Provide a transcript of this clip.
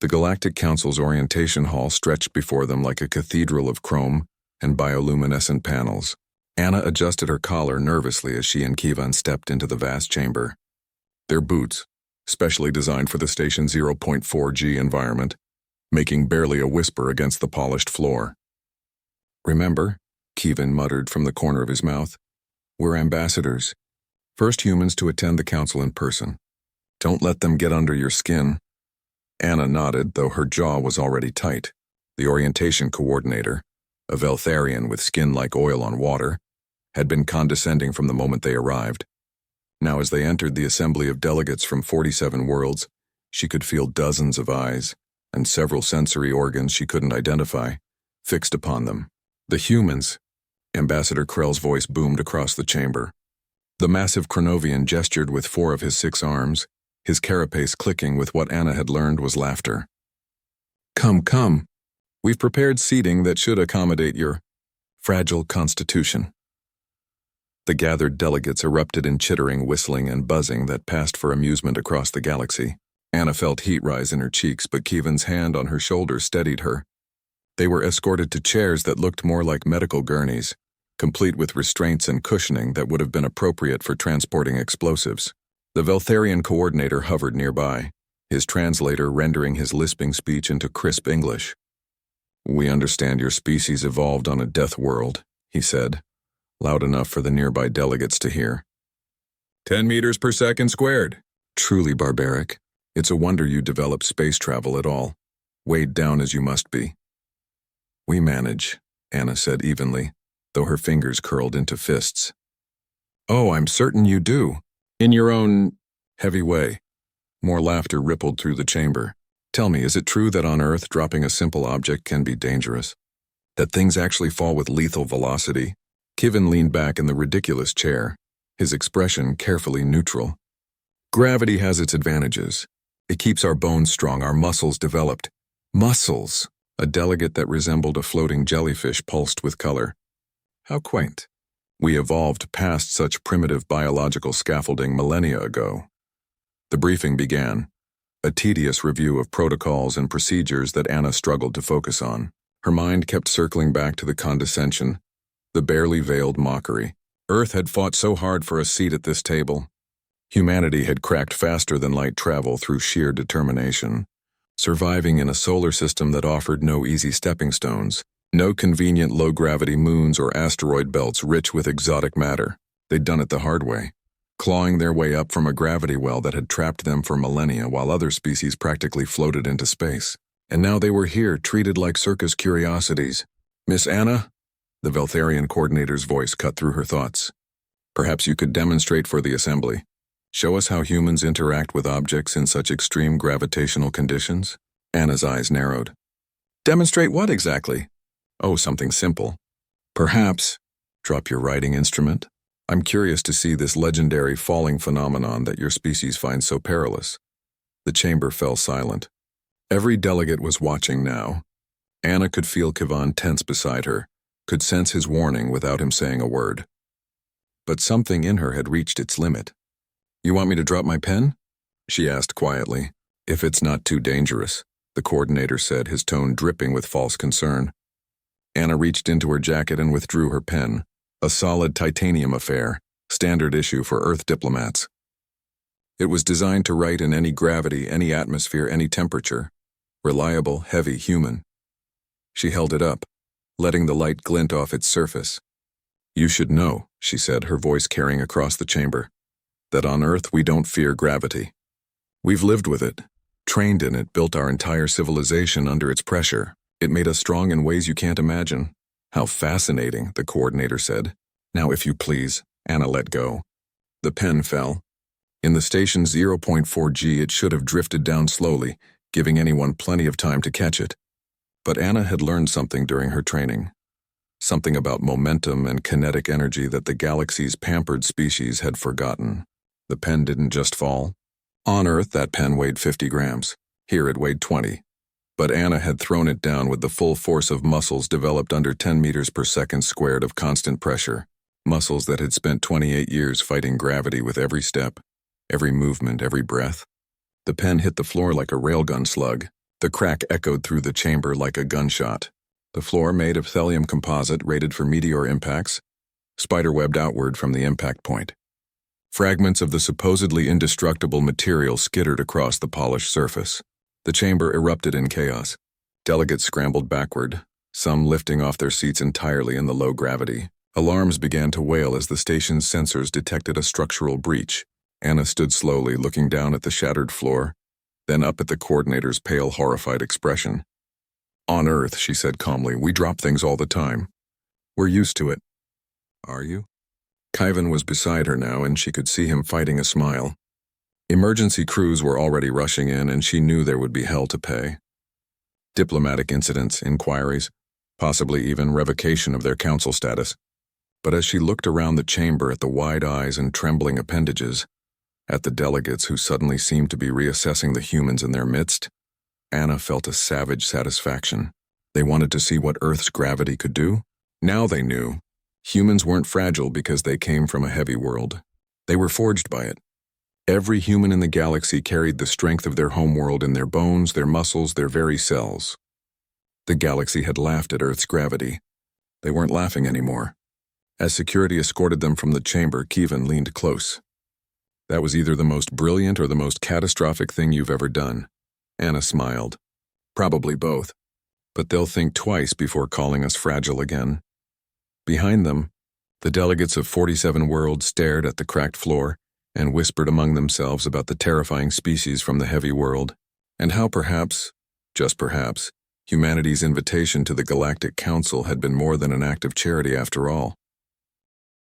The Galactic Council's orientation hall stretched before them like a cathedral of chrome and bioluminescent panels. Anna adjusted her collar nervously as she and Kevin stepped into the vast chamber. Their boots, specially designed for the Station 0.4G environment, making barely a whisper against the polished floor. "Remember," Kevin muttered from the corner of his mouth, "we're ambassadors. First humans to attend the council in person. Don't let them get under your skin." Anna nodded, though her jaw was already tight. The orientation coordinator, a Veltharian with skin like oil on water, had been condescending from the moment they arrived. Now as they entered the assembly of delegates from 47 worlds, she could feel dozens of eyes, and several sensory organs she couldn't identify, fixed upon them. "The humans," Ambassador Krell's voice boomed across the chamber. The massive Chronovian gestured with 4 of his 6 arms, his carapace clicking with what Anna had learned was laughter. "Come, come. We've prepared seating that should accommodate your fragile constitution." The gathered delegates erupted in chittering, whistling, and buzzing that passed for amusement across the galaxy. Anna felt heat rise in her cheeks, but Kevin's hand on her shoulder steadied her. They were escorted to chairs that looked more like medical gurneys, complete with restraints and cushioning that would have been appropriate for transporting explosives. The Veltharian coordinator hovered nearby, his translator rendering his lisping speech into crisp English. "We understand your species evolved on a death world," he said, loud enough for the nearby delegates to hear. 10 meters per second squared. Truly barbaric. It's a wonder you develop space travel at all, weighed down as you must be." "We manage," Anna said evenly, though her fingers curled into fists. "Oh, I'm certain you do. In your own heavy way." More laughter rippled through the chamber. "Tell me, is it true that on Earth dropping a simple object can be dangerous? That things actually fall with lethal velocity?" Kevin leaned back in the ridiculous chair, his expression carefully neutral. "Gravity has its advantages. It keeps our bones strong, our muscles developed." "Muscles!" A delegate that resembled a floating jellyfish pulsed with color. "How quaint. We evolved past such primitive biological scaffolding millennia ago." The briefing began, a tedious review of protocols and procedures that Anna struggled to focus on. Her mind kept circling back to the condescension, the barely veiled mockery. Earth had fought so hard for a seat at this table. Humanity had cracked faster than light travel through sheer determination, surviving in a solar system that offered no easy stepping stones, no convenient low-gravity moons or asteroid belts rich with exotic matter. They'd done it the hard way, clawing their way up from a gravity well that had trapped them for millennia while other species practically floated into space. And now they were here, treated like circus curiosities. "Miss Anna?" The Veltharian coordinator's voice cut through her thoughts. "Perhaps you could demonstrate for the assembly. Show us how humans interact with objects in such extreme gravitational conditions?" Anna's eyes narrowed. "Demonstrate what exactly?" "Oh, something simple. Perhaps drop your writing instrument. I'm curious to see this legendary falling phenomenon that your species finds so perilous." The chamber fell silent. Every delegate was watching now. Anna could feel Kevin tense beside her, could sense his warning without him saying a word. But something in her had reached its limit. "You want me to drop my pen?" she asked quietly. "If it's not too dangerous," the coordinator said, his tone dripping with false concern. Anna reached into her jacket and withdrew her pen, a solid titanium affair, standard issue for Earth diplomats. It was designed to write in any gravity, any atmosphere, any temperature. Reliable, heavy, human. She held it up, letting the light glint off its surface. "You should know," she said, her voice carrying across the chamber, "that on Earth we don't fear gravity. We've lived with it, trained in it, built our entire civilization under its pressure. It made us strong in ways you can't imagine." "How fascinating," the coordinator said. "Now, if you please." Anna let go. The pen fell. In the station 0.4G, it should have drifted down slowly, giving anyone plenty of time to catch it. But Anna had learned something during her training. Something about momentum and kinetic energy that the galaxy's pampered species had forgotten. The pen didn't just fall. On Earth, that pen weighed 50 grams. Here it weighed 20. But Anna had thrown it down with the full force of muscles developed under 10 meters per second squared of constant pressure. Muscles that had spent 28 years fighting gravity with every step, every movement, every breath. The pen hit the floor like a railgun slug, The crack echoed through the chamber like a gunshot. The floor, made of thallium composite rated for meteor impacts, spiderwebbed outward from the impact point. Fragments of the supposedly indestructible material skittered across the polished surface. The chamber erupted in chaos. Delegates scrambled backward, some lifting off their seats entirely in the low gravity. Alarms began to wail as the station's sensors detected a structural breach. Anna stood slowly, looking down at the shattered floor, then up at the coordinator's pale, horrified expression. "On Earth," she said calmly, "we drop things all the time. We're used to it." "Are you?" Khyven was beside her now, and she could see him fighting a smile. Emergency crews were already rushing in, and she knew there would be hell to pay. Diplomatic incidents, inquiries, possibly even revocation of their council status. But as she looked around the chamber at the wide eyes and trembling appendages, at the delegates who suddenly seemed to be reassessing the humans in their midst, Anna felt a savage satisfaction. They wanted to see what Earth's gravity could do. Now they knew. Humans weren't fragile because they came from a heavy world. They were forged by it. Every human in the galaxy carried the strength of their homeworld in their bones, their muscles, their very cells. The galaxy had laughed at Earth's gravity. They weren't laughing anymore. As security escorted them from the chamber, Khyven leaned close. "That was either the most brilliant or the most catastrophic thing you've ever done." Anna smiled. "Probably both. But they'll think twice before calling us fragile again." Behind them, the delegates of 47 worlds stared at the cracked floor and whispered among themselves about the terrifying species from the heavy world, and how perhaps, just perhaps, humanity's invitation to the Galactic Council had been more than an act of charity after all.